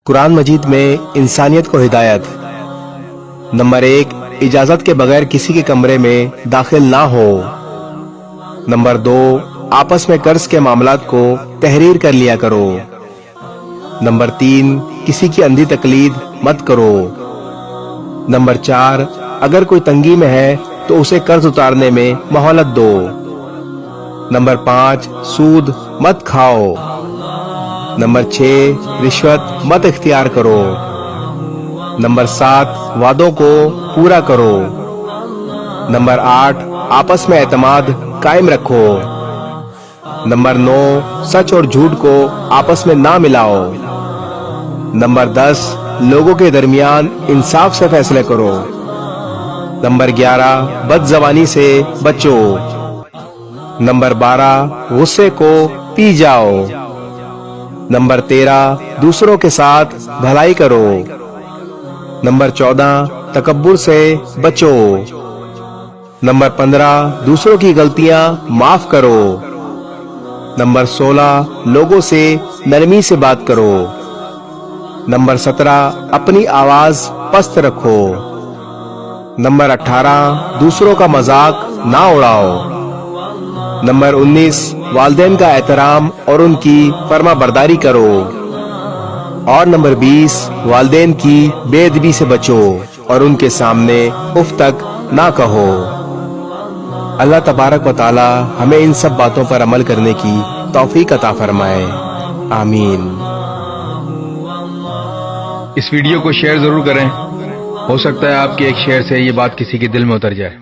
قرآن مجید میں انسانیت کو ہدایت۔ نمبر 1، اجازت کے بغیر کسی کے کمرے میں داخل نہ ہو۔ نمبر 2، آپس میں قرض کے معاملات کو تحریر کر لیا کرو۔ نمبر 3، کسی کی اندھی تقلید مت کرو۔ نمبر 4، اگر کوئی تنگی میں ہے تو اسے قرض اتارنے میں مہلت دو۔ نمبر 5، سود مت کھاؤ۔ نمبر 6، رشوت مت اختیار کرو۔ نمبر 7، وعدوں کو پورا کرو۔ نمبر 8، آپس میں اعتماد قائم رکھو۔ نمبر 9، سچ اور جھوٹ کو آپس میں نہ ملاؤ۔ نمبر 10، لوگوں کے درمیان انصاف سے فیصلے کرو۔ نمبر 11، بد زبانی سے بچو۔ نمبر 12، غصے کو پی جاؤ۔ نمبر 13، دوسروں کے ساتھ بھلائی کرو۔ نمبر 14، تکبر سے بچو۔ نمبر 15، دوسروں کی غلطیاں معاف کرو۔ نمبر 16، لوگوں سے نرمی سے بات کرو۔ نمبر 17، اپنی آواز پست رکھو۔ نمبر 18، دوسروں کا مذاق نہ اڑاؤ۔ نمبر 19، والدین کا احترام اور ان کی فرما برداری کرو۔ اور نمبر 20، والدین کی بے ادبی سے بچو اور ان کے سامنے اف تک نہ کہو۔ اللہ تبارک و تعالی ہمیں ان سب باتوں پر عمل کرنے کی توفیق عطا فرمائے، آمین۔ اس ویڈیو کو شیئر ضرور کریں، ہو سکتا ہے آپ کے ایک شیئر سے یہ بات کسی کے دل میں اتر جائے۔